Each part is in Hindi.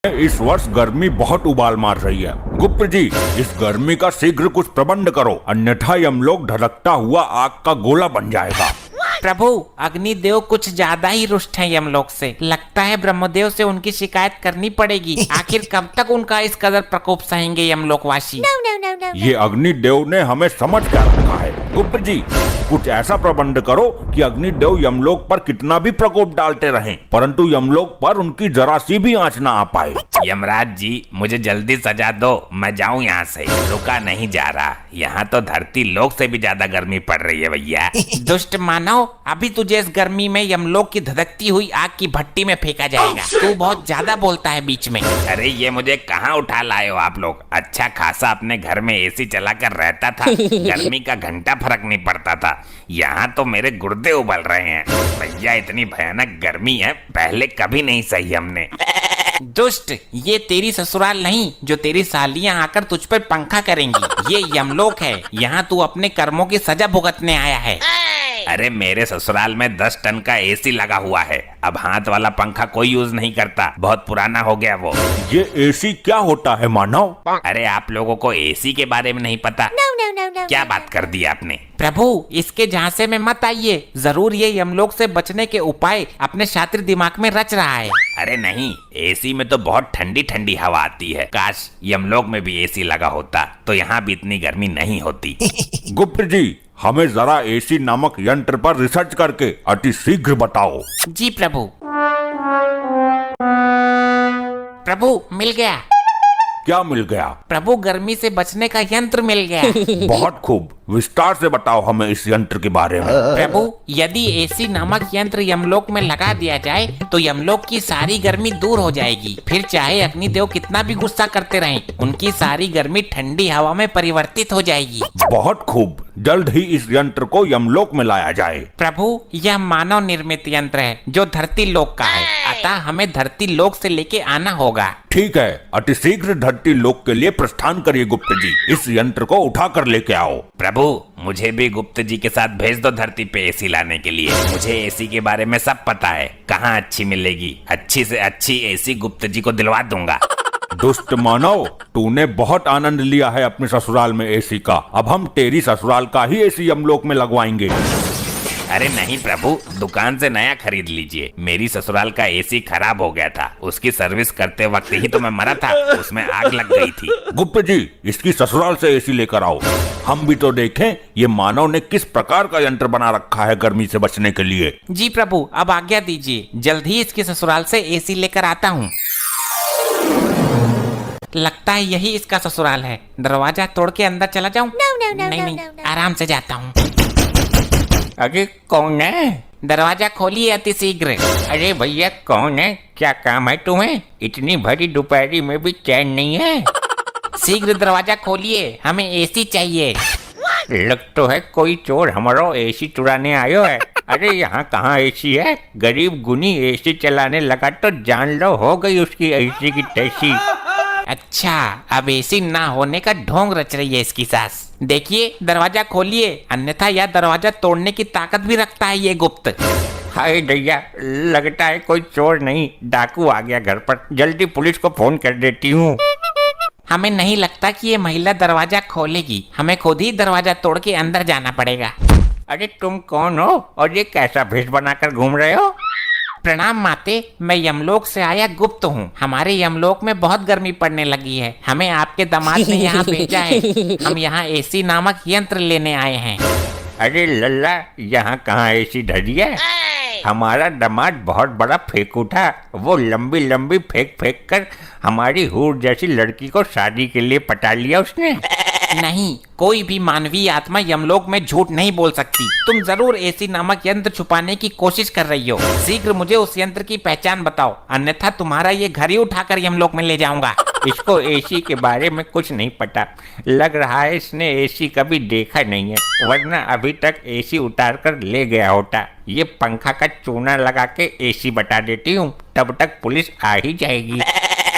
इस वर्ष गर्मी बहुत उबाल मार रही है। गुप्त जी, इस गर्मी का शीघ्र कुछ प्रबंध करो, अन्यथा यमलोक ढलकता हुआ आग का गोला बन जाएगा। प्रभु, अग्निदेव कुछ ज्यादा ही रुष्ट हैं यमलोक से। लगता है ब्रह्मदेव से उनकी शिकायत करनी पड़ेगी। आखिर कब तक उनका इस कदर प्रकोप सहेंगे यमलोकवासी? ये अग्निदेव ने हमें समझ कर रखा है। गुप्त जी, कुछ ऐसा प्रबंध करो कि अग्निदेव यमलोक पर कितना भी प्रकोप डालते रहें, परंतु यमलोक पर उनकी जरा सी भी आंच ना आ पाए। यमराज जी, मुझे जल्दी सजा दो, मैं जाऊं यहाँ से। रुका नहीं जा रहा, यहाँ तो धरती लोक से भी ज्यादा गर्मी पड़ रही है भैया। दुष्ट मानव, अभी तुझे इस गर्मी में यमलोक की धधकती हुई आग की भट्टी में फेंका जाएगा। तू बहुत ज्यादा बोलता है बीच में। अरे ये मुझे कहाँ उठा लाए हो आप लोग? अच्छा खासा अपने घर में एसी चलाकर रहता था, गर्मी का घंटा फर्क नहीं पड़ता था। यहाँ तो मेरे गुर्दे उबल रहे हैं भैया, इतनी भयानक गर्मी है, पहले कभी नहीं सही हमने। दुष्ट, ये तेरी ससुराल नहीं जो तेरी सालियां आकर तुझ पर पंखा करेंगी। ये यमलोक है, यहाँ तू अपने कर्मों की सजा भुगतने आया है। अरे मेरे ससुराल में 10 टन का एसी लगा हुआ है। अब हाथ वाला पंखा कोई यूज नहीं करता, बहुत पुराना हो गया वो। ये एसी क्या होता है मानव? अरे आप लोगों को एसी के बारे में नहीं पता? क्या बात कर दी आपने? प्रभु, इसके झांसे में मत आइए। जरूर ये यमलोक से बचने के उपाय अपने शातिर दिमाग में रच रहा है। अरे नहीं, एसी में तो बहुत ठंडी ठंडी हवा आती है। काश यमलोक में भी एसी लगा होता तो यहाँ भी इतनी गर्मी नहीं होती। गुप्त जी, हमें जरा एसी नामक यंत्र पर रिसर्च करके अति शीघ्र बताओ। जी प्रभु। प्रभु, मिल गया। क्या मिल गया? प्रभु, गर्मी से बचने का यंत्र मिल गया। बहुत खूब, विस्तार से बताओ हमें इस यंत्र के बारे में। प्रभु, यदि एसी नामक यंत्र यमलोक में लगा दिया जाए तो यमलोक की सारी गर्मी दूर हो जाएगी। फिर चाहे अग्निदेव कितना भी गुस्सा करते रहें, उनकी सारी गर्मी ठंडी हवा में परिवर्तित हो जाएगी। बहुत खूब, जल्द ही इस यंत्र को यमलोक में लाया जाए। प्रभु, यह मानव निर्मित यंत्र है जो धरती लोक का है, अतः हमें धरती लोक से लेके आना होगा। ठीक है, अति शीघ्र धरती लोक के लिए प्रस्थान करिए गुप्त जी। इस यंत्र को उठा कर लेके आओ। प्रभु, मुझे भी गुप्त जी के साथ भेज दो धरती पे एसी लाने के लिए। मुझे एसी के बारे में सब पता है, कहाँ अच्छी मिलेगी। अच्छी से अच्छी एसी गुप्त जी को दिलवा दूंगा। दुष्ट मानव, तूने बहुत आनंद लिया है अपने ससुराल में एसी का। अब हम तेरी ससुराल का ही एसी यमलोक में लगवाएंगे। अरे नहीं प्रभु, दुकान से नया खरीद लीजिए। मेरी ससुराल का एसी खराब हो गया था, उसकी सर्विस करते वक्त ही तो मैं मरा था, उसमें आग लग गई थी। गुप्त जी, इसकी ससुराल से एसी लेकर आओ, हम भी तो देखें ये मानव ने किस प्रकार का यंत्र बना रखा है गर्मी से बचने के लिए। जी प्रभु, अब आज्ञा दीजिए, जल्द ही इसकी ससुराल से एसी लेकर आता हूँ। लगता है यही इसका ससुराल है। दरवाजा तोड़ के अंदर चला जाऊं? नहीं, आराम से जाता हूँ। अरे कौन है? दरवाजा खोलिए अति शीघ्र। अरे भैया कौन है? क्या काम है तुम्हें? इतनी भरी दोपहरी में भी चैन नहीं है? शीघ्र दरवाजा खोलिए, हमें एसी चाहिए। लग तो है कोई चोर हमारो एसी चुराने आयो है। अरे यहाँ कहाँ एसी है? गरीब गुनी एसी चलाने लगा तो जान लो हो गई उसकी एसी की तैसी। अच्छा, अब एसी ना होने का ढोंग रच रही है इसकी सास। देखिए, दरवाजा खोलिए, अन्यथा यह दरवाजा तोड़ने की ताकत भी रखता है ये गुप्त। हाय भैया, लगता है कोई चोर नहीं डाकू आ गया घर पर। जल्दी पुलिस को फोन कर देती हूँ। हमें नहीं लगता कि ये महिला दरवाजा खोलेगी, हमें खुद ही दरवाजा तोड़ के अंदर जाना पड़ेगा। अरे तुम कौन हो और ये कैसा भेष बनाकर घूम रहे हो? प्रणाम माते, मैं यमलोक से आया गुप्त हूँ। हमारे यमलोक में बहुत गर्मी पड़ने लगी है, हमें आपके दामाद ने यहाँ भेजा है। हम यहाँ एसी नामक यंत्र लेने आए हैं। अरे लल्ला, यहाँ कहाँ एसी धरी है? हमारा दामाद बहुत बड़ा फेंकू था, वो लंबी लंबी फेंक फेंक कर हमारी हूर जैसी लड़की को शादी के लिए पटा लिया उसने। नहीं, कोई भी मानवीय आत्मा यमलोक में झूठ नहीं बोल सकती। तुम जरूर एसी नामक यंत्र छुपाने की कोशिश कर रही हो। शीघ्र मुझे उस यंत्र की पहचान बताओ, अन्यथा तुम्हारा ये घर ही उठाकर यमलोक में ले जाऊंगा। इसको एसी के बारे में कुछ नहीं पता, लग रहा है इसने एसी कभी देखा नहीं है, वरना अभी तक एसी उतार कर ले गया होता। ये पंखा का चूना लगा के एसी बता देती हूँ, तब तक पुलिस आ ही जाएगी।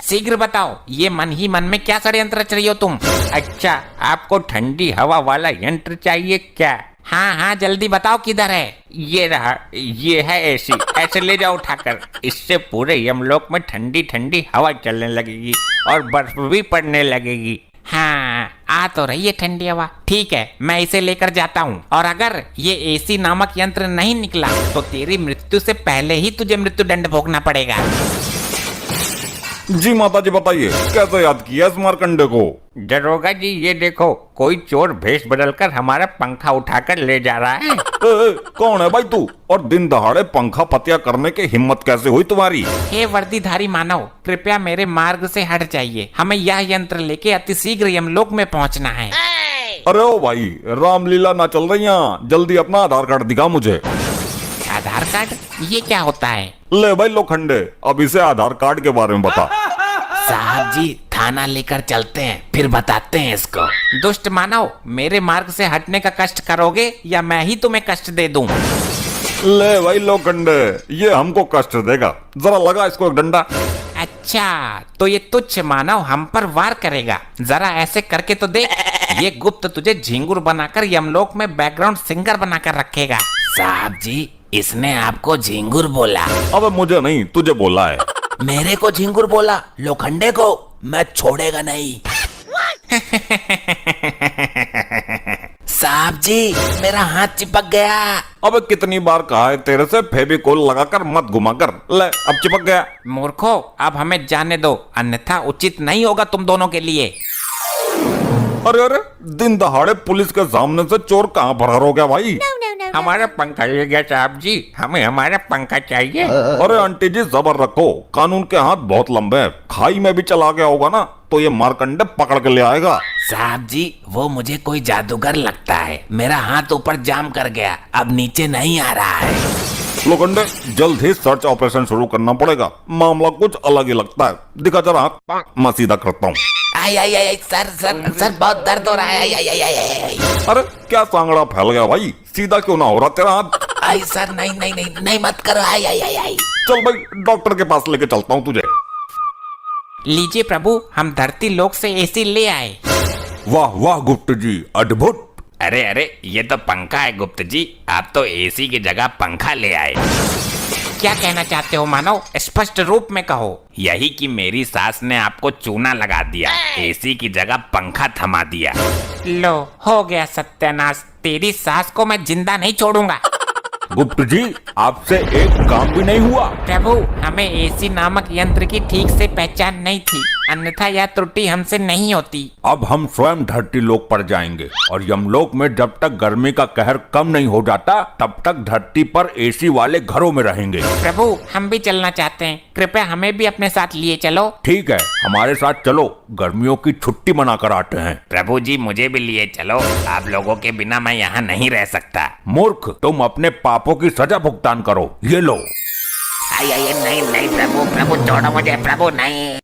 शीघ्र बताओ, ये मन ही मन में क्या षड्यंत्र रच रही हो तुम? अच्छा, आपको ठंडी हवा वाला यंत्र चाहिए क्या? हाँ हाँ जल्दी बताओ किधर है। ये रहा, ये है एसी। ऐसे ले जाओ उठाकर। इससे पूरे यमलोक में ठंडी ठंडी हवा चलने लगेगी और बर्फ भी पड़ने लगेगी। हाँ आ तो रही है ठंडी हवा। ठीक है मैं इसे लेकर जाता हूँ, और अगर ये एसी नामक यंत्र नहीं निकला तो तेरी मृत्यु से पहले ही तुझे मृत्यु दंड भोगना पड़ेगा। जी माता जी बताइए, कैसे याद किया इस मार्कंडे को? दरोगा जी ये देखो, कोई चोर भेष बदलकर हमारा पंखा उठाकर ले जा रहा है। कौन है भाई तू, और दिन दहाड़े पंखा फतिया करने की हिम्मत कैसे हुई तुम्हारी? हे वर्दीधारी मानव, कृपया मेरे मार्ग से हट जाइए। हमें यह यंत्र लेके अतिशीघ्र यमलोक में पहुंचना है। अरे ओ भाई, रामलीला ना चल रही यहाँ, जल्दी अपना आधार कार्ड दिखा मुझे। आधार कार्ड? ये क्या होता है? ले भाई लोखंडे, अब इसे आधार कार्ड के बारे में बता। साहब जी थाना लेकर चलते हैं, फिर बताते हैं इसको। दुष्ट मानव, मेरे मार्ग से हटने का कष्ट करोगे या मैं ही तुम्हें कष्ट दे दूं? ले भाई लोखंडे, ये हमको कष्ट देगा, जरा लगा इसको एक डंडा। अच्छा तो ये तुच्छ मानव हम पर वार करेगा। जरा ऐसे करके तो देख। ये गुप्त तुझे झिंगुर बनाकर यमलोक में बैकग्राउंड सिंगर बनाकर रखेगा। साहब जी इसने आपको झिंगुर बोला। अबे मुझे नहीं, तुझे बोला है। मेरे को झिंगुर बोला? लोखंडे को मैं छोड़ेगा नहीं। साहब जी मेरा हाथ चिपक गया। अबे कितनी बार कहा है तेरे से फेविकोल लगाकर मत घुमा कर। ले अब चिपक गया। मूर्खो अब हमें जाने दो, अन्यथा उचित नहीं होगा तुम दोनों के लिए। अरे अरे, दिन दहाड़े पुलिस के सामने से चोर कहाँ फरार हो गया भाई? हमारा पंखा ले गया साहब जी, हमें हमारा पंखा चाहिए। अरे आंटी जी सबर रखो, कानून के हाथ बहुत लंबे हैं। खाई में भी चला गया होगा ना तो ये मारकंडे पकड़ के ले आएगा। साहब जी वो मुझे कोई जादूगर लगता है। मेरा हाथ ऊपर जाम कर गया, अब नीचे नहीं आ रहा है। लोखंडे जल्द ही सर्च ऑपरेशन शुरू करना पड़ेगा, मामला कुछ अलग ही लगता है। दिखा जरा हाथ, मैं सीधा करता हूँ। आई आई आई सर सर सर बहुत दर्द हो रहा है। आई आई आई आई आई। अरे क्या सांगड़ा फैल गया भाई, सीधा क्यों ना हो रहा तेरा हाथ? आई सर नहीं नहीं नहीं नहीं मत करो। आई आई आई आई। चल भाई डॉक्टर के पास लेके चलता हूँ तुझे। लीजिए प्रभु, हम धरती लोक से एसी ले आए। वाह वाह गुप्त जी, अद्भुत। अरे अरे, ये तो पंखा है गुप्त जी, आप तो एसी की जगह पंखा ले आए। क्या कहना चाहते हो मानव, स्पष्ट रूप में कहो। यही कि मेरी सास ने आपको चूना लगा दिया, एसी की जगह पंखा थमा दिया। लो हो गया सत्यानाश। तेरी सास को मैं जिंदा नहीं छोड़ूंगा। गुप्त जी आपसे एक काम भी नहीं हुआ। प्रभु हमें एसी नामक यंत्र की ठीक से पहचान नहीं थी, अन्यथा यह त्रुटि हमसे नहीं होती। अब हम स्वयं धरती लोक पर जाएंगे और यमलोक में जब तक गर्मी का कहर कम नहीं हो जाता तब तक धरती पर एसी वाले घरों में रहेंगे। प्रभु हम भी चलना चाहते हैं, कृपया हमें भी अपने साथ लिए चलो। ठीक है हमारे साथ चलो, गर्मियों की छुट्टी मनाकर आते हैं। प्रभु जी मुझे भी लिए चलो, आप लोगों के बिना मैं यहाँ नहीं रह सकता। मूर्ख, तुम अपने पापों की सजा भुगतान करो, ये लो। नहीं नहीं प्रभु, प्रभु छोड़ो मुझे, प्रभु नहीं।